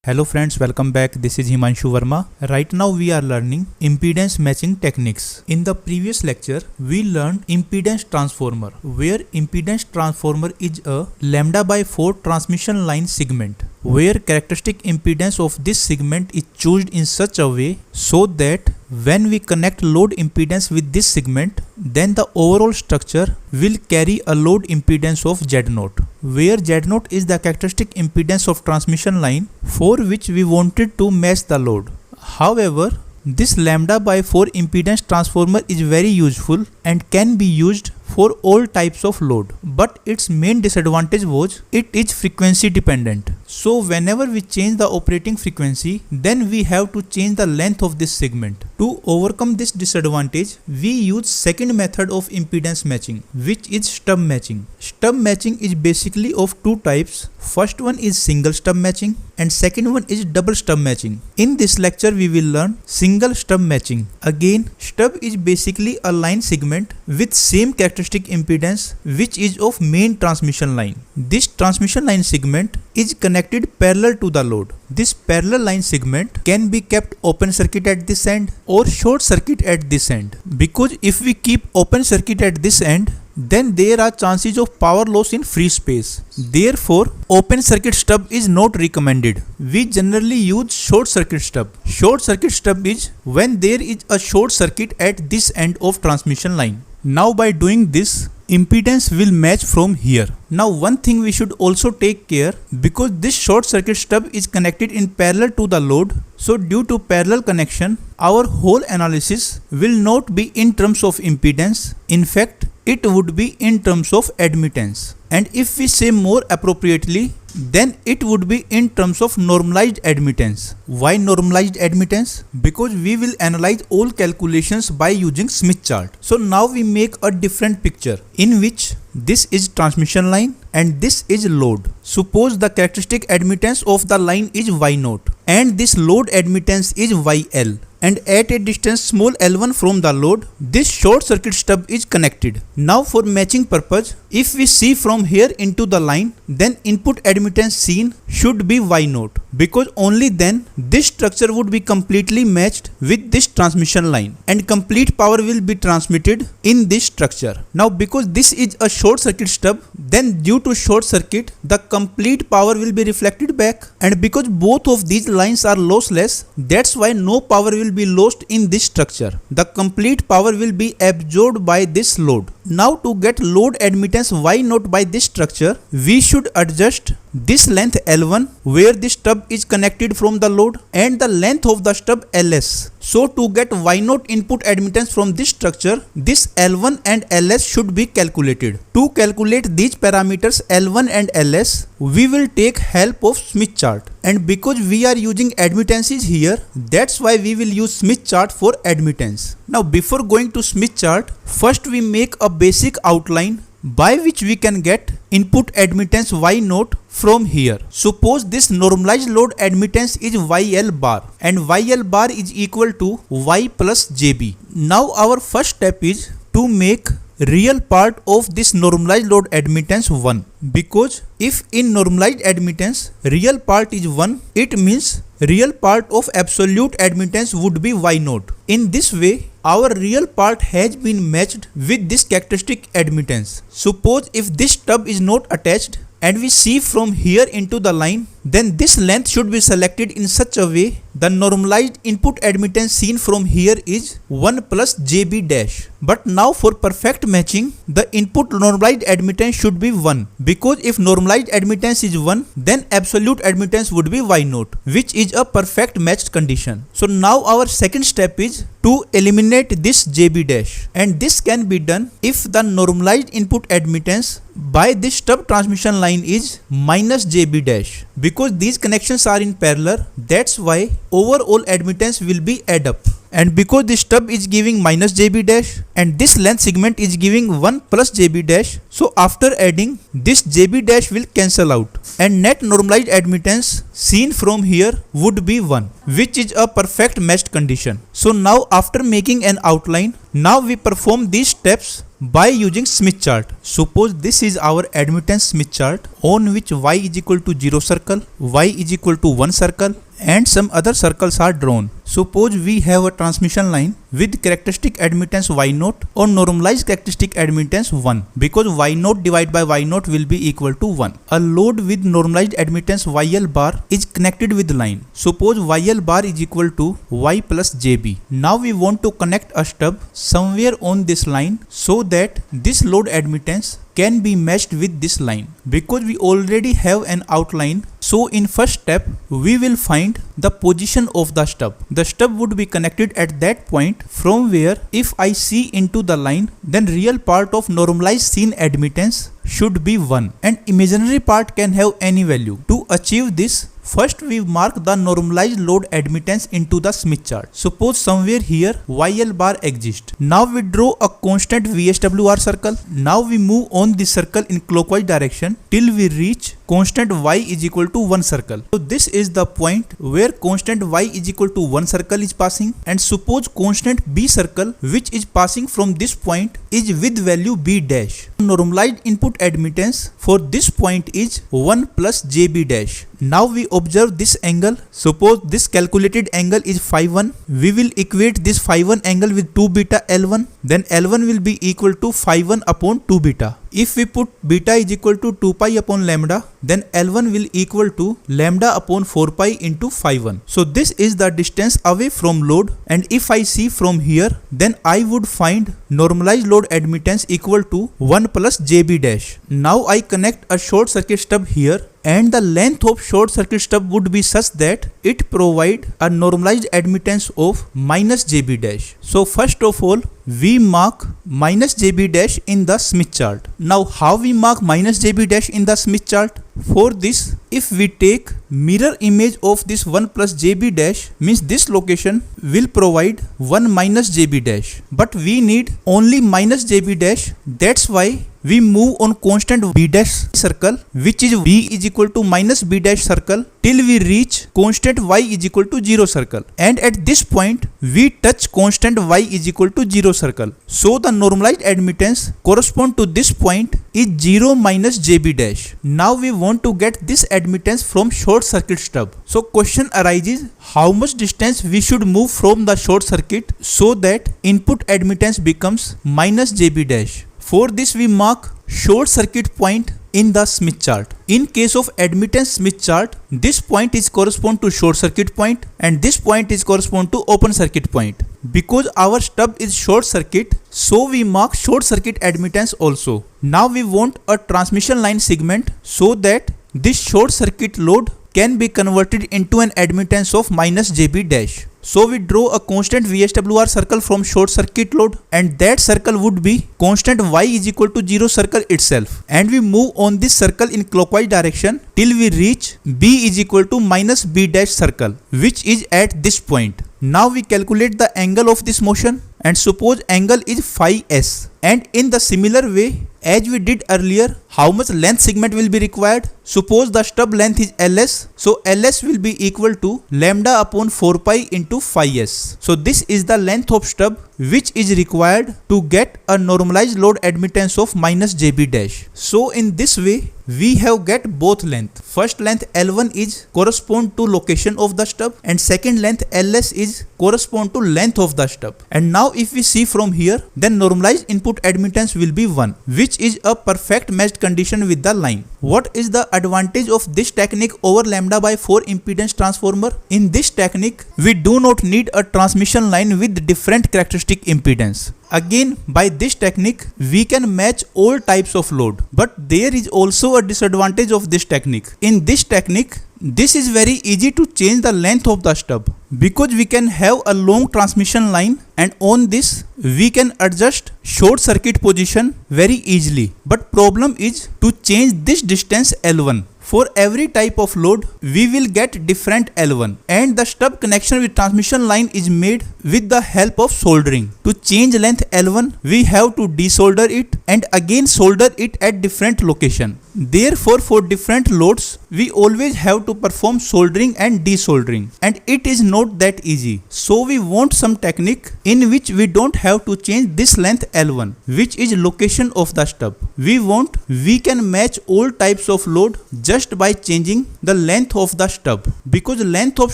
Hello friends, welcome back. This is Himanshu Verma. Right now we are learning impedance matching techniques. In the previous lecture, we learned impedance transformer, where impedance transformer is a lambda by 4 transmission line segment, where characteristic impedance of this segment is chosen in such a way so that when we connect load impedance with this segment, then the overall structure will carry a load impedance of Z0, where Z0 is the characteristic impedance of transmission line for which we wanted to match the load. However, this lambda by 4 impedance transformer is very useful and can be used for all types of load, but its main disadvantage was it is frequency dependent. So whenever we change the operating frequency, then we have to change the length of this segment. To overcome this disadvantage, we use second method of impedance matching, which is stub matching. Stub matching is basically of two types. First one is single stub matching and second one is double stub matching. In this lecture we will learn single stub matching. Again, stub is basically a line segment with same characteristic impedance which is of main transmission line. This transmission line segment is connected parallel to the load. This parallel line segment can be kept open circuit at this end or short circuit at this end, because if we keep open circuit at this end, then there are chances of power loss in free space. Therefore, open circuit stub is not recommended. We generally use short circuit stub. Short circuit stub is when there is a short circuit at this end of transmission line. Now by doing this, impedance will match from here. Now one thing we should also take care, because this short circuit stub is connected in parallel to the load, so due to parallel connection, our whole analysis will not be in terms of impedance. In fact, it would be in terms of admittance. And if we say more appropriately, then it would be in terms of normalized admittance. Why normalized admittance? Because we will analyze all calculations by using Smith chart. So now we make a different picture in which this is transmission line and this is load. Suppose the characteristic admittance of the line is Y0 and this load admittance is YL, and at a distance small l1 from the load, this short circuit stub is connected. Now for matching purpose, if we see from here into the line, then input admittance seen should be Y0, because only then this structure would be completely matched with this transmission line and complete power will be transmitted in this structure. Now because this is a short circuit stub, then due to short circuit, the complete power will be reflected back, and because both of these lines are lossless, that's why no power will be lost in this structure. The complete power will be absorbed by this load. Now to get load admittance Y0 by this structure, we should adjust this length L1 where this stub is connected from the load and the length of the stub LS. So to get Y0 input admittance from this structure, this L1 and LS should be calculated. To calculate these parameters L1 and LS, we will take help of Smith chart. And because we are using admittances here, that's why we will use Smith chart for admittance. Now before going to Smith chart, first we make a basic outline by which we can get input admittance Y0 from here. Suppose this normalized load admittance is YL bar and YL bar is equal to Y plus JB. Now our first step is to make real part of this normalized load admittance 1, because if in normalized admittance real part is 1, it means real part of absolute admittance would be Y0. In this way, our real part has been matched with this characteristic admittance. Suppose if this stub is not attached and we see from here into the line, then this length should be selected in such a way the normalized input admittance seen from here is 1 plus JB dash. But now for perfect matching, the input normalized admittance should be 1, because if normalized admittance is 1, then absolute admittance would be Y0, which is a perfect matched condition. So now our second step is to eliminate this JB dash, and this can be done if the normalized input admittance by this stub transmission line is minus JB dash. Because these connections are in parallel, that's why overall admittance will be add up. And because this stub is giving minus JB dash and this length segment is giving 1 plus JB dash, so after adding, this JB dash will cancel out and net normalized admittance seen from here would be 1, which is a perfect matched condition. So now after making an outline, now we perform these steps by using Smith chart. Suppose this is our admittance Smith chart on which y is equal to 0 circle, y is equal to 1 circle and some other circles are drawn. Suppose we have a transmission line with characteristic admittance y0 or normalized characteristic admittance 1 because y0 divided by y0 will be equal to 1. A load with normalized admittance YL bar is connected with line. Suppose YL bar is equal to y plus JB. Now we want to connect a stub somewhere on this line so that this load admittance can be matched with this line. Because we already have an outline, so in first step we will find the position of the stub. The stub would be connected at that point from where if I see into the line, then real part of normalized seen admittance should be 1 and imaginary part can have any value. To achieve this, first we mark the normalized load admittance into the Smith chart. Suppose somewhere here YL bar exists. Now we draw a constant VSWR circle. Now we move on this circle in clockwise direction till we reach constant y is equal to 1 circle. So this is the point where constant y is equal to 1 circle is passing, and suppose constant B circle which is passing from this point is with value B dash. Normalized input admittance for this point is 1 plus JB dash. Now we observe this angle. Suppose this calculated angle is phi 1. We will equate this phi 1 angle with 2 beta L1. Then L1 will be equal to phi 1 upon 2 beta. If we put beta is equal to 2 pi upon lambda, then L1 will equal to lambda upon 4 pi into phi 1. So this is the distance away from load, and if I see from here, then I would find normalized load admittance equal to 1 plus JB dash. Now I connect a short circuit stub here, and the length of short circuit stub would be such that it provide a normalized admittance of minus JB dash. So first of all, we mark minus JB dash in the Smith chart. Now how we mark minus JB dash in the Smith chart? For this, if we take mirror image of this 1 plus JB dash, means this location will provide 1 minus JB dash, but we need only minus JB dash. That's why we move on constant B dash circle, which is B is equal to minus B dash circle, till we reach constant Y is equal to 0 circle, and at this point we touch constant Y is equal to 0 circle. So the normalized admittance correspond to this point is 0 minus JB dash. Now we want to get this admittance from short circuit stub. So question arises, how much distance we should move from the short circuit so that input admittance becomes minus JB dash. For this we mark short circuit point in the Smith chart. In case of admittance Smith chart, this point is correspond to short circuit point and this point is correspond to open circuit point. Because our stub is short circuit, so we mark short circuit admittance also. Now we want a transmission line segment so that this short circuit load can be converted into an admittance of minus JB dash. So we draw a constant VSWR circle from short circuit load, and that circle would be constant Y is equal to 0 circle itself, and we move on this circle in clockwise direction till we reach B is equal to minus B dash circle, which is at this point. Now we calculate the angle of this motion, and suppose angle is phi s, and in the similar way as we did earlier, how much length segment will be required? Suppose the stub length is Ls, so Ls will be equal to lambda upon 4 pi into phi s. So this is the length of stub which is required to get a normalized load admittance of minus JB dash. So in this way we have get both length. First length L1 is correspond to location of the stub, and second length Ls is correspond to length of the stub. And now if we see from here, then normalized input admittance will be 1, which is a perfect matched condition with the line. What is the advantage of this technique over lambda by 4 impedance transformer? In this technique, we do not need a transmission line with different characteristic impedance. Again, by this technique, we can match all types of load. But there is also a disadvantage of this technique. In this technique, this is very easy to change the length of the stub, because we can have a long transmission line, and on this we can adjust short circuit position very easily. But problem is to change this distance L1. For every type of load, we will get different L1, and the stub connection with transmission line is made with the help of soldering. To change length L1, we have to desolder it and again solder it at different location. Therefore, for different loads, we always have to perform soldering and desoldering, and it is not that easy. So we want some technique in which we don't have to change this length L1, which is location of the stub. We can match all types of load just by changing the length of the stub, because length of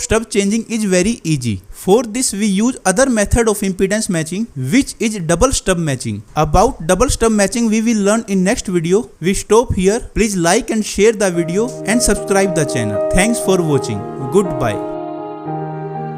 stub changing is very easy. For this we use other method of impedance matching, which is double stub matching. About double stub matching we will learn in next video. We stop here. Please like and share the video and subscribe the channel. Thanks for watching. Goodbye.